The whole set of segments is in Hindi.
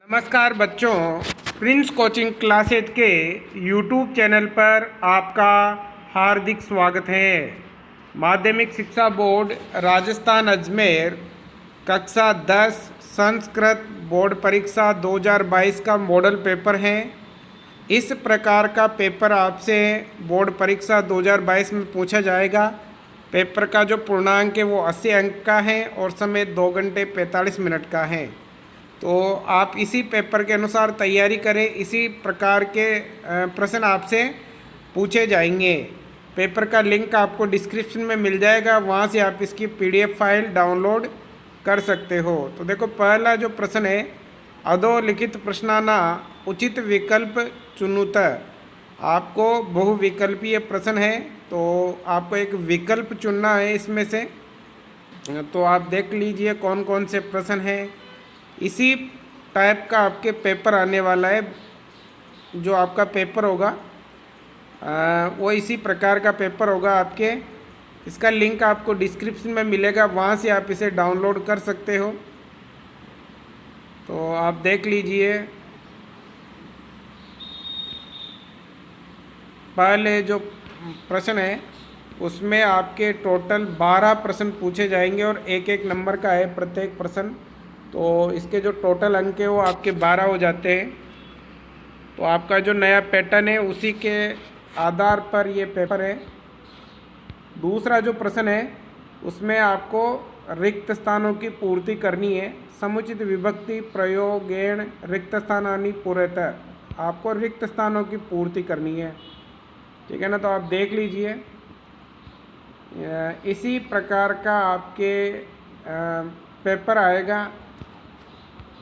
नमस्कार बच्चों, प्रिंस कोचिंग क्लासेज के यूट्यूब चैनल पर आपका हार्दिक स्वागत है। माध्यमिक शिक्षा बोर्ड राजस्थान अजमेर कक्षा 10 संस्कृत बोर्ड परीक्षा 2022 का मॉडल पेपर है। इस प्रकार का पेपर आपसे बोर्ड परीक्षा 2022 में पूछा जाएगा। पेपर का जो पूर्णांक है वो 80 अंक का है और समय 2 घंटे 45 मिनट का है। तो आप इसी पेपर के अनुसार तैयारी करें। इसी प्रकार के प्रश्न आपसे पूछे जाएंगे। पेपर का लिंक आपको डिस्क्रिप्शन में मिल जाएगा, वहाँ से आप इसकी PDF फाइल डाउनलोड कर सकते हो। तो देखो, पहला जो प्रश्न है, अधोलिखित प्रश्नाना उचित विकल्प चुनुत। आपको बहुविकल्पीय प्रश्न है, तो आपको एक विकल्प चुनना है इसमें से। तो आप देख लीजिए कौन कौन से प्रश्न हैं। इसी टाइप का आपके पेपर आने वाला है। जो आपका पेपर होगा वो इसी प्रकार का पेपर होगा आपके। इसका लिंक आपको डिस्क्रिप्शन में मिलेगा, वहाँ से आप इसे डाउनलोड कर सकते हो। तो आप देख लीजिए, पहले जो प्रश्न है उसमें आपके टोटल 12 प्रश्न पूछे जाएंगे और एक एक नंबर का है प्रत्येक प्रश्न। तो इसके जो टोटल अंक है वो आपके 12 हो जाते हैं। तो आपका जो नया पैटर्न है उसी के आधार पर ये पेपर है। दूसरा जो प्रश्न है उसमें आपको रिक्त स्थानों की पूर्ति करनी है। समुचित विभक्ति प्रयोगेण रिक्त स्थानानि पूरयतः। आपको रिक्त स्थानों की पूर्ति करनी है, ठीक है ना। तो आप देख लीजिए, इसी प्रकार का आपके पेपर आएगा।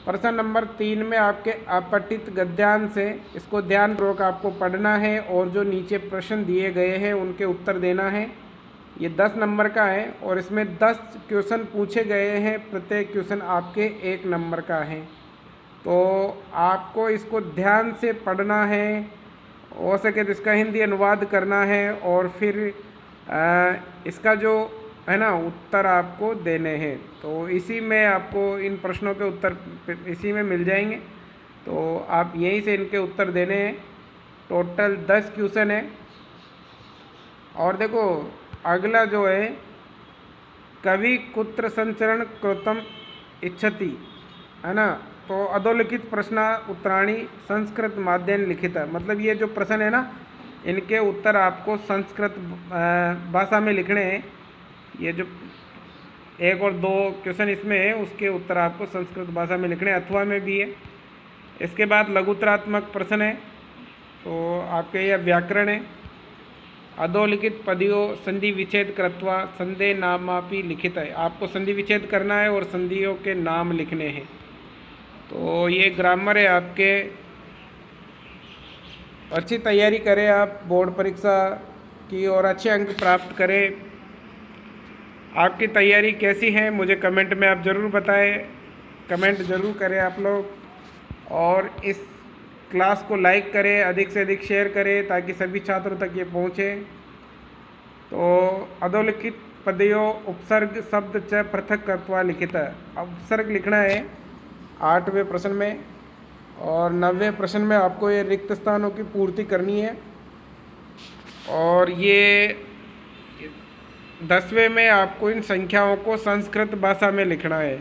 प्रश्न नंबर 3 में आपके अपठित गद्यांश है, इसको ध्यानपूर्वक आपको पढ़ना है और जो नीचे प्रश्न दिए गए हैं उनके उत्तर देना है। ये 10 नंबर का है और इसमें 10 क्वेश्चन पूछे गए हैं। प्रत्येक क्वेश्चन आपके 1 नंबर का है। तो आपको इसको ध्यान से पढ़ना है, हो सके तो इसका हिंदी अनुवाद करना है और फिर इसका जो है ना उत्तर आपको देने हैं। तो इसी में आपको इन प्रश्नों के उत्तर इसी में मिल जाएंगे। तो आप यहीं से इनके उत्तर देने हैं। टोटल 10 क्वेश्चन है। और देखो, अगला जो है, कवि कुत्र संचरण कृतम इच्छति, है ना। तो अधोलिखित प्रश्न उत्तराणी संस्कृत माध्यम लिखित है। मतलब ये जो प्रश्न है ना, इनके उत्तर आपको संस्कृत भाषा में लिखने हैं। ये जो 1 और 2 क्वेश्चन इसमें है उसके उत्तर आपको संस्कृत भाषा में लिखने, अथवा में भी है। इसके बाद लघुत्तरात्मक प्रश्न है, तो आपके यह व्याकरण है। अधोलिखित पदियों संधि विच्छेद कृत्वा संदेह नामापि लिखित है। आपको संधि विच्छेद करना है और संधियों के नाम लिखने हैं। तो ये ग्रामर है आपके। अच्छी तैयारी करें आप बोर्ड परीक्षा की और अच्छे अंक प्राप्त करें। आपकी तैयारी कैसी है मुझे कमेंट में आप ज़रूर बताएं। कमेंट ज़रूर करें आप लोग, और इस क्लास को लाइक करें, अधिक से अधिक शेयर करें ताकि सभी छात्रों तक ये पहुँचे। तो अधोलिखित पदयों उपसर्ग शब्द च पृथक कृत्वा लिखित है। उपसर्ग लिखना है 8वें प्रश्न में, और 9वें प्रश्न में आपको ये रिक्त स्थानों की पूर्ति करनी है। और ये 10वें में आपको इन संख्याओं को संस्कृत भाषा में लिखना है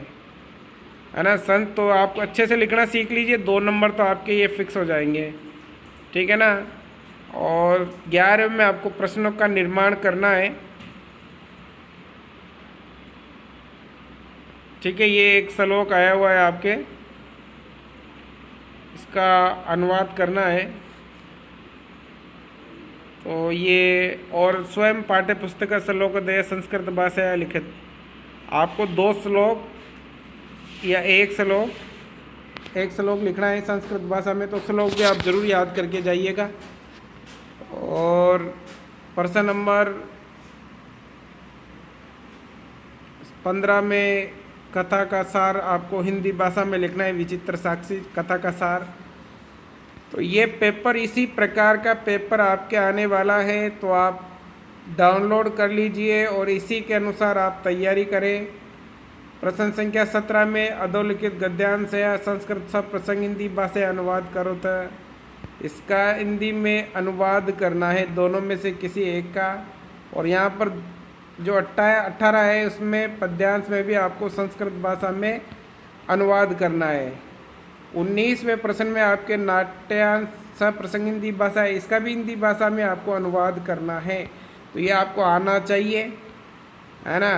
ना। तो आप अच्छे से लिखना सीख लीजिए, 2 नंबर तो आपके ये फिक्स हो जाएंगे, ठीक है ना। और 11वें में आपको प्रश्नों का निर्माण करना है, ठीक है। ये एक श्लोक आया हुआ है आपके, इसका अनुवाद करना है। तो ये और स्वयं पाठ्य पुस्तक श्लोक दया संस्कृत भाषा लिखित। आपको 2 श्लोक या एक श्लोक लिखना है संस्कृत भाषा में। तो श्लोक भी आप जरूर याद करके जाइएगा। और प्रश्न नंबर 15 में कथा का सार आपको हिंदी भाषा में लिखना है, विचित्र साक्षी कथा का सार। तो ये पेपर इसी प्रकार का पेपर आपके आने वाला है। तो आप डाउनलोड कर लीजिए और इसी के अनुसार आप तैयारी करें। प्रश्न संख्या 17 में अधोलिखित गद्यांश या संस्कृत सब प्रसंग हिंदी भाषा अनुवाद करो। तो इसका हिंदी में अनुवाद करना है दोनों में से किसी एक का। और यहाँ पर जो 18 है उसमें पद्यांश में भी आपको संस्कृत भाषा में अनुवाद करना है। 19वें प्रश्न में आपके नाट्यांश सब प्रसंग हिंदी भाषा है, इसका भी हिंदी भाषा में आपको अनुवाद करना है। तो ये आपको आना चाहिए, है ना।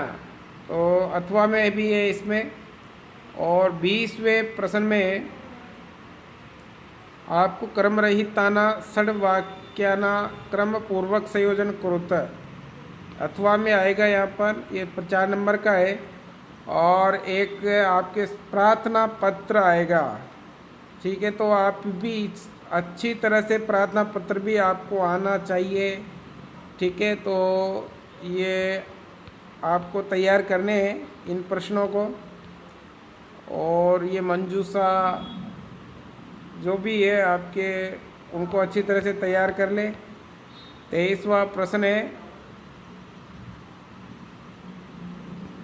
तो अथवा में भी है इसमें। और 20वें प्रश्न में आपको क्रम रहिताना षड्वाक्याना क्रम पूर्वक संयोजन कुरुत, अथवा में आएगा यहाँ पर, ये 4 नंबर का है। और एक आपके प्रार्थना पत्र आएगा, ठीक है। तो आप भी अच्छी तरह से प्रार्थना पत्र भी आपको आना चाहिए, ठीक है। तो ये आपको तैयार करने हैं इन प्रश्नों को। और ये मंजूषा जो भी है आपके, उनको अच्छी तरह से तैयार कर लें। 23वां प्रश्न है,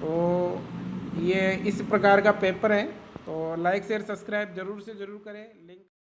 तो ये इस प्रकार का पेपर है। तो लाइक शेयर सब्सक्राइब ज़रूर से ज़रूर करें। लिंक